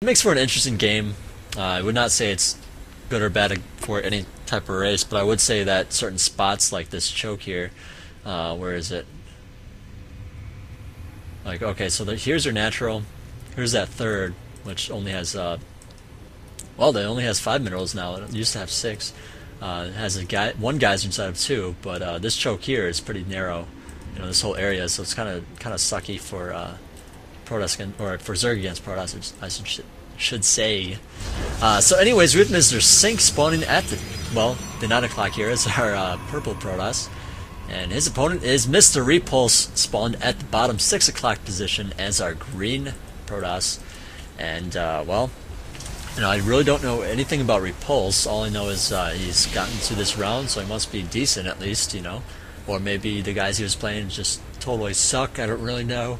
It makes for an interesting game. I would not say it's good or bad for any type of race, but I would say that certain spots like this choke here, where is it? Like, okay, so here's your natural. Here's that third, which only has, well, they only has 5 minerals now. It used to have 6. It has one geyser inside of 2, but this choke here is pretty narrow. You know, this whole area, so it's kind of sucky for Protoss or for Zerg against Protoss, I should say. So, anyways, we have Mr. Sync spawning at the 9 o'clock here is our purple Protoss. And his opponent is Mr. Repulse, spawned at the bottom 6 o'clock position as our green Protoss. And, well, you know, I really don't know anything about Repulse. All I know is he's gotten to this round, so he must be decent at least, you know. Or maybe the guys he was playing just totally suck. I don't really know.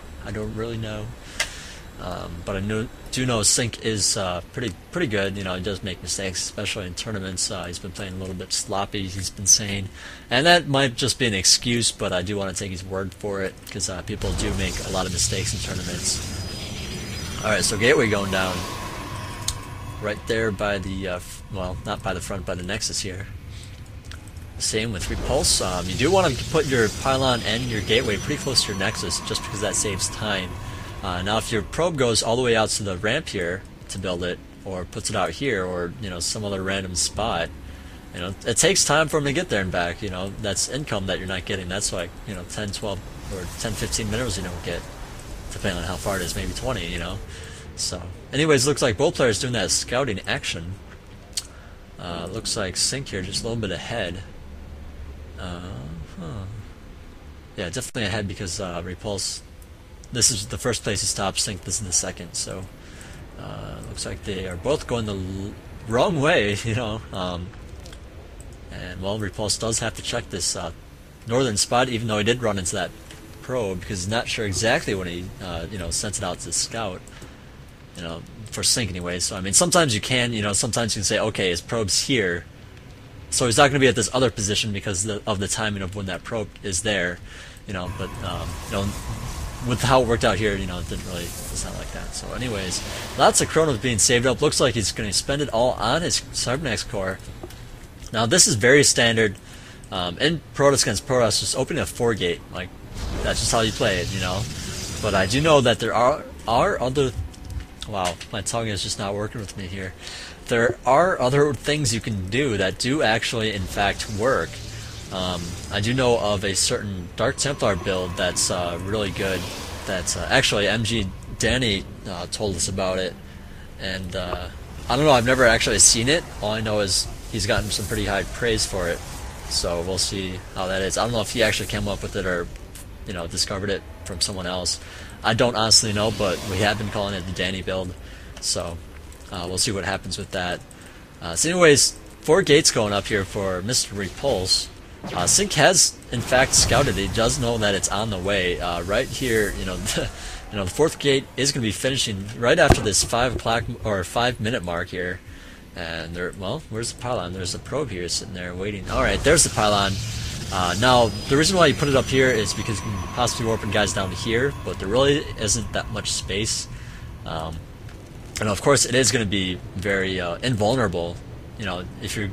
But I do know Sync is pretty good. You know, he does make mistakes, especially in tournaments. He's been playing a little bit sloppy, he's been saying. And that might just be an excuse, but I do want to take his word for it, because people do make a lot of mistakes in tournaments. Alright, so Gateway going down. Right there by the, well, not by the front, by the Nexus here. Same with Repulse. You do want to put your pylon and your gateway pretty close to your Nexus, just because that saves time. Now, if your probe goes all the way out to the ramp here to build it, or puts it out here, or you know, some other random spot, you know, it takes time for them to get there and back. You know, that's income that you're not getting. That's like, you know, 10, 12, or 10, 15 minerals you don't get, depending on how far it is. Maybe 20. You know. So, anyways, looks like both players doing that scouting action. Looks like Sync here just a little bit ahead. Yeah, definitely ahead because Repulse. This is the first place he stopped. Sync, this is the second. So looks like they are both going the wrong way, you know. And well, Repulse does have to check this northern spot, even though he did run into that probe, because he's not sure exactly when he you know, sent it out to scout. You know, for Sync anyway. So I mean, sometimes you can, you know, sometimes you can say, okay, his probe's here, so he's not going to be at this other position because of the timing of when that probe is there, you know. But you know, with how it worked out here, you know, it didn't really sound like that. So anyways, lots of Chronos being saved up. Looks like he's going to spend it all on his Cybernetics core. Now this is very standard in Protoss against Protoss, just opening a 4-gate. Like, that's just how you play it, you know. But I do know that there are other... Wow, my tongue is just not working with me here. There are other things you can do that do actually, in fact, work. I do know of a certain Dark Templar build that's really good. That's actually MG Danny told us about it, and I don't know. I've never actually seen it. All I know is he's gotten some pretty high praise for it. So we'll see how that is. I don't know if he actually came up with it or, you know, discovered it from someone else. I don't honestly know, but we have been calling it the Danny build. So we'll see what happens with that. So anyways, 4 gates going up here for Mr. Repulse. Sync has, in fact, scouted. He does know that it's on the way. Right here, you know, the 4th gate is going to be finishing right after this 5 o'clock or 5-minute mark here. And there, well, where's the pylon? There's a probe here sitting there waiting. All right, there's the pylon. Now, the reason why you put it up here is because you can possibly warping guys down to here, but there really isn't that much space. And of course, it is going to be very invulnerable. You know, if you're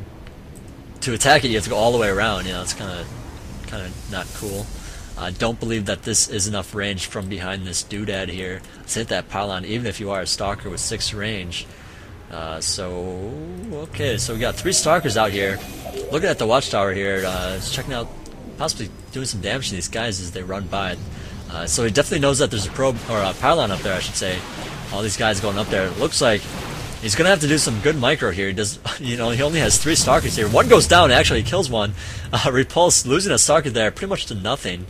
to attack it, you have to go all the way around. You know, it's kind of not cool. I don't believe that this is enough range from behind this doodad here to hit that pylon, even if you are a stalker with 6 range. So okay, so we got 3 stalkers out here. Looking at the watchtower here, checking out, possibly doing some damage to these guys as they run by. So he definitely knows that there's a probe or a pylon up there, I should say. All these guys going up there. It looks like he's gonna have to do some good micro here. He does, you know, he only has 3 stalkers here. One goes down, actually he kills one. Repulse losing a stalker there, pretty much to nothing.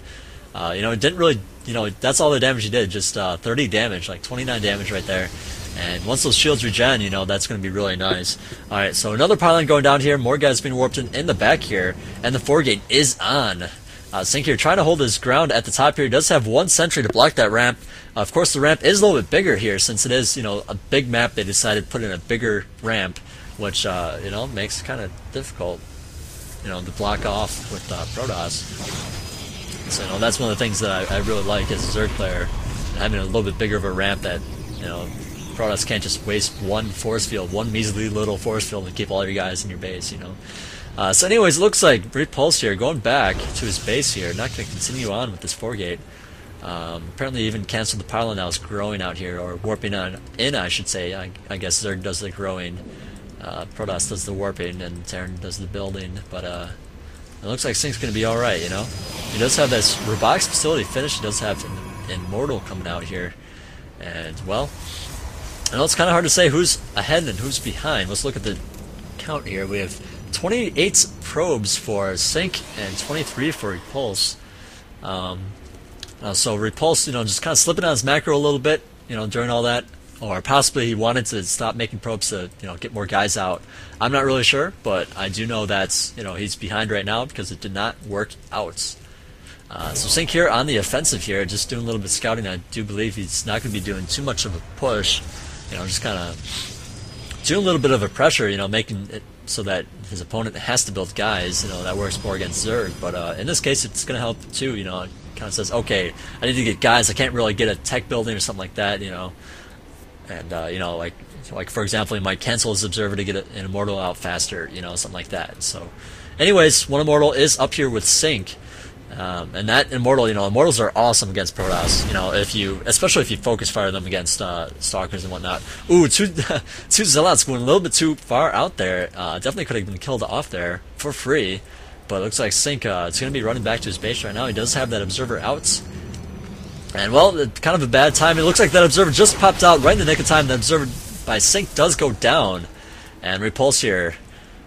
You know, it didn't really, you know, that's all the damage he did, just 30 damage, like 29 damage right there. And once those shields regen, you know, that's going to be really nice. Alright, so another pylon going down here. More guys being warped in the back here. And the 4-gate is on. Sync here trying to hold his ground at the top here. He does have 1 sentry to block that ramp. Of course, the ramp is a little bit bigger here. Since it is, you know, a big map, they decided to put in a bigger ramp. Which, you know, makes it kind of difficult, you know, to block off with Protoss. So, you know, that's one of the things that I really like as a Zerg player. Having a little bit bigger of a ramp that, you know, Protoss can't just waste one force field, one measly little force field, and keep all your guys in your base, you know. So anyways, it looks like Repulse here, going back to his base here, not going to continue on with this 4-gate. Apparently even canceled the pylon now is growing out here, or warping on in, I should say. I guess Zerg does the growing, Protoss does the warping, and Terran does the building, but it looks like Sync's going to be alright, you know. He does have this robotics facility finished, he does have an Immortal coming out here, and, well, I know it's kind of hard to say who's ahead and who's behind. Let's look at the count here. We have 28 probes for Sync and 23 for Repulse. So Repulse, you know, just kind of slipping on his macro a little bit, you know, during all that, or possibly he wanted to stop making probes to, you know, get more guys out. I'm not really sure, but I do know that, you know, he's behind right now because it did not work out. So Sync here on the offensive here, just doing a little bit of scouting. I do believe he's not going to be doing too much of a push, you know, just kind of doing a little bit of a pressure, you know, making it so that his opponent has to build guys, you know, that works more against Zerg. But in this case, it's going to help too, you know. It kind of says, okay, I need to get guys. I can't really get a tech building or something like that, you know. And you know, like for example, he might cancel his observer to get an Immortal out faster, you know, something like that. So, anyways, one Immortal is up here with Sync. And that Immortal, you know, Immortals are awesome against Protoss. You know, especially if you focus fire them against Stalkers and whatnot. Ooh, two Zealots going a little bit too far out there. Definitely could have been killed off there for free. But it looks like Sync is going to be running back to his base right now. He does have that Observer out. And, well, kind of a bad time. It looks like that Observer just popped out right in the nick of time. The Observer by Sync does go down. And Repulse here,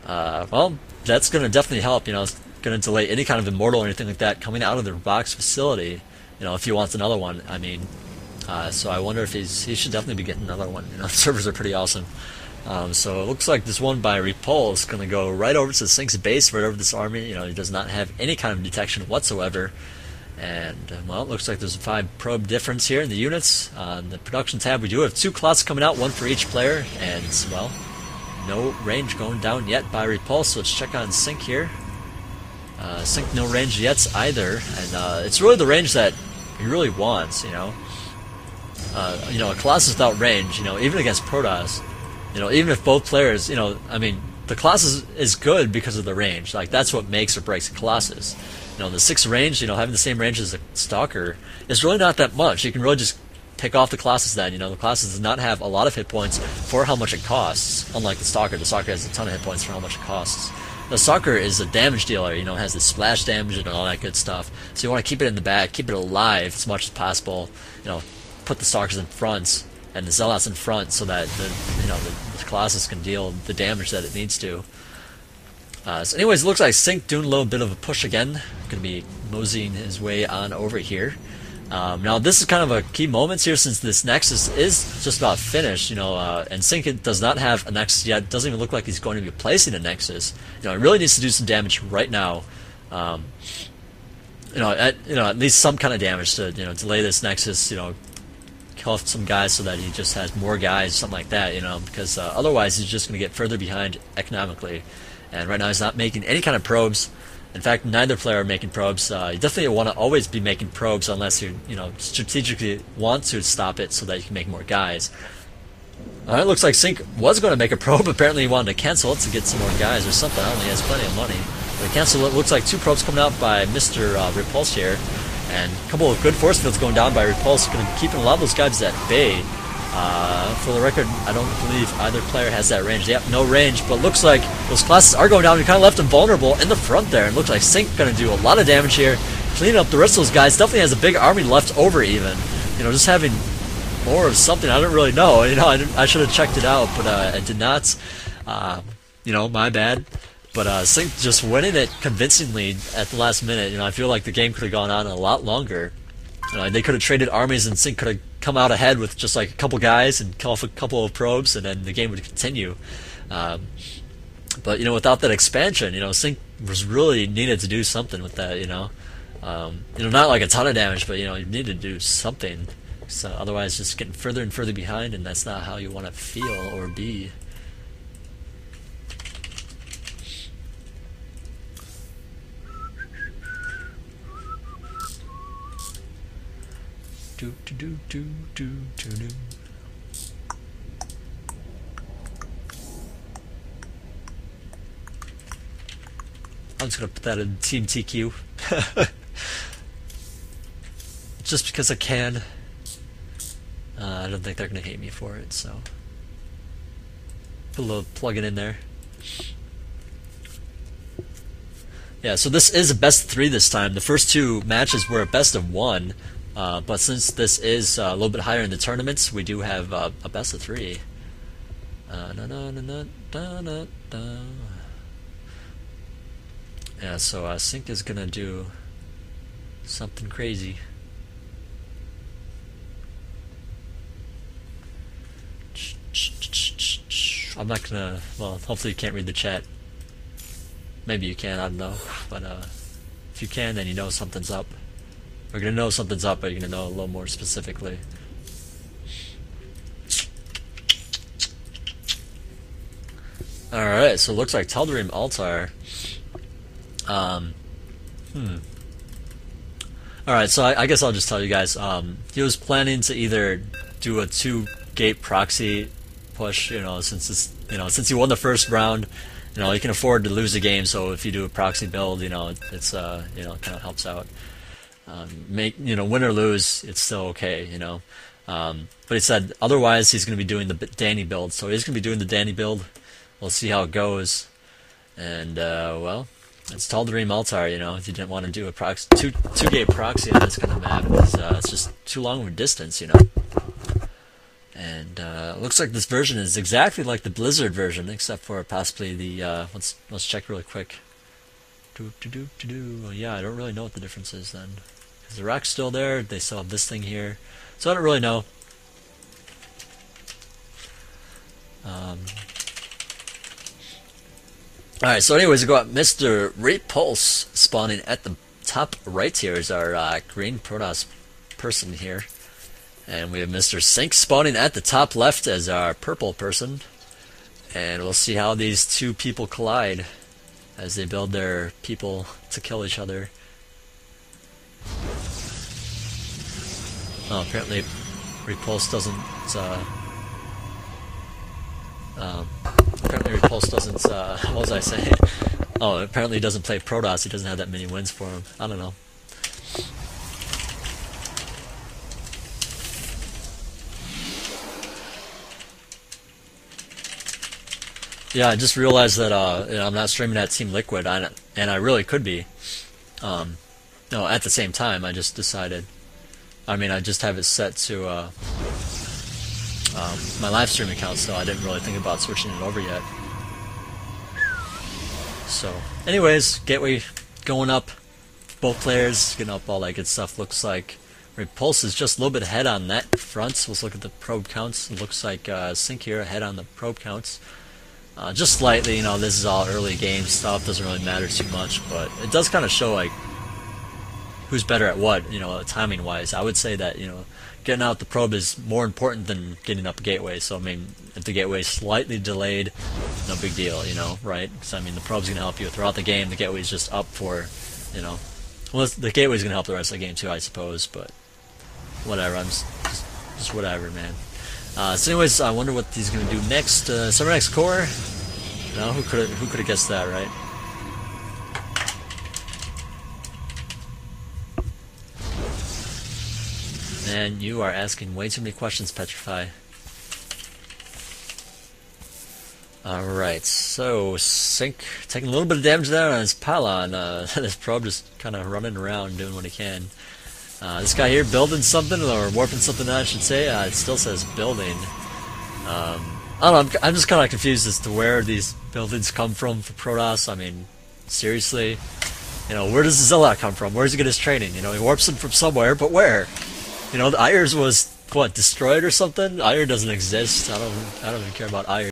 well, that's going to definitely help, you know. Going to delay any kind of Immortal or anything like that coming out of the box facility, you know, if he wants another one. I mean, so I wonder if he should definitely be getting another one. You know, the servers are pretty awesome. So it looks like this one by Repulse is going to go right over to Sync's base, right over this army. You know, he does not have any kind of detection whatsoever. And, well, it looks like there's a 5 probe difference here in the units. On the production tab, we do have 2 clots coming out, 1 for each player. And, well, no range going down yet by Repulse. So let's check on Sync here. Sync no range yet either, and it's really the range that he really wants, you know. You know, a Colossus without range, you know, even against Protoss, you know, even if both players, you know, I mean, the Colossus is good because of the range. Like, that's what makes or breaks a Colossus. You know, the 6 range, you know, having the same range as a Stalker is really not that much. You can really just pick off the Colossus then. You know, the Colossus does not have a lot of hit points for how much it costs, unlike the Stalker. The Stalker has a ton of hit points for how much it costs. The Stalker is a damage dealer, you know, has the splash damage and all that good stuff. So you want to keep it in the back, keep it alive as much as possible. You know, put the Stalkers in front and the Zealots in front so that the Colossus can deal the damage that it needs to. So anyways, it looks like Sync doing a little bit of a push again. Going to be moseying his way on over here. Now this is kind of a key moment here since this Nexus is just about finished, you know, and Sync does not have a Nexus yet. Doesn't even look like he's going to be placing a Nexus. You know, he really needs to do some damage right now. At least some kind of damage to, you know, delay this Nexus. You know, kill off some guys so that he just has more guys, something like that. You know, because otherwise he's just going to get further behind economically. And right now he's not making any kind of probes. In fact, neither player are making probes. You definitely want to always be making probes unless you strategically want to stop it so that you can make more guys. It looks like Sync was going to make a probe. Apparently he wanted to cancel it to get some more guys or something. I don't know, he has plenty of money. But he canceled it. Looks like 2 probes coming out by Mr. Repulse here. And a couple of good force fields going down by Repulse. Going to keep a lot of those guys at bay. For the record, I don't believe either player has that range. Yep, no range, but looks like those classes are going down. You kind of left them vulnerable in the front there. And looks like Sync going to do a lot of damage here, cleaning up the rest of those guys. Definitely has a big army left over even. You know, just having more of something. I don't really know. You know, I should have checked it out, but I did not. You know, my bad. But Sync just winning it convincingly at the last minute. You know, I feel like the game could have gone on a lot longer. They could have traded armies and Sync could have come out ahead with just like a couple guys and kill off a couple of probes, and then the game would continue. But you know, without that expansion, you know, Sync was really needed to do something with that. You know, not like a ton of damage, but you know, you need to do something. So otherwise, just getting further and further behind, and that's not how you want to feel or be. Do do do do do do do. I'm just gonna put that in Team TQ. Just because I can. I don't think they're gonna hate me for it, so put a little plug-in in there. Yeah, so this is a best of 3 this time. The first 2 matches were a best of 1, but since this is a little bit higher in the tournaments, we do have a best of 3. Yeah, so Sync is gonna do something crazy. I'm not gonna, well, hopefully you can't read the chat. Maybe you can, I don't know. But if you can, then you know something's up. We're gonna know something's up, but you're gonna know a little more specifically. Alright, so it looks like Tal'Darim Altar. Alright, so I guess I'll just tell you guys. He was planning to either do a 2-gate proxy push, since he won the first round, he can afford to lose a game, so if you do a proxy build, it's it kind of helps out. Win or lose, it's still okay, But he said otherwise he's going to be doing the Danny build, so he's going to be doing the Danny build. We'll see how it goes, and well, it's Tal'Darim Altar. If you didn't want to do a proxy, two-gate proxy on this kind of map, it's just too long of a distance, And it looks like this version is exactly like the Blizzard version, except for possibly the let's check really quick. Yeah, I don't really know what the difference is then, because the rock's still there. They still have this thing here, so I don't really know. Alright, so anyways, we got Mr. Repulse spawning at the top right here is our green Protoss person here. And we have Mr. Sync spawning at the top left as our purple person. And we'll see how these two people collide as they build their people to kill each other. Oh, apparently Repulse doesn't what was I saying? Oh, apparently he doesn't play Protoss. He doesn't have that many wins for him. I don't know. Yeah, I just realized that I'm not streaming at Team Liquid, and I really could be. No, at the same time, I just decided. I mean, I just have it set to my live stream account, so I didn't really think about switching it over yet. So, anyways, Gateway going up, both players getting up, all that good stuff. Looks like Repulse is just a little bit ahead on that front, so let's look at the probe counts. It looks like Sync here ahead on the probe counts. Just slightly, this is all early game stuff, doesn't really matter too much, but it does kind of show, like, who's better at what, timing-wise. I would say that, getting out the probe is more important than getting up a gateway. So, I mean, if the gateway is slightly delayed, no big deal, right? Because, I mean, the probe's going to help you throughout the game. The gateway's just up for, well, the gateway's going to help the rest of the game, too, I suppose, but whatever. I'm just whatever, man. So, anyways, I wonder what he's going to do next. Cybernex Core? No, who could have guessed that, right? And you are asking way too many questions, Petrify. Alright, so Sync taking a little bit of damage there on his pylon. This probe just kind of running around doing what he can. This guy here building something, or warping something, I should say. It still says building. I don't know, I'm just kind of confused as to where these buildings come from for Protoss. I mean, seriously? Where does the Zealot come from? Where does he get his training? He warps them from somewhere, but where? The Ayers was, what, destroyed or something? Ayer doesn't exist. I don't even care about Ayer.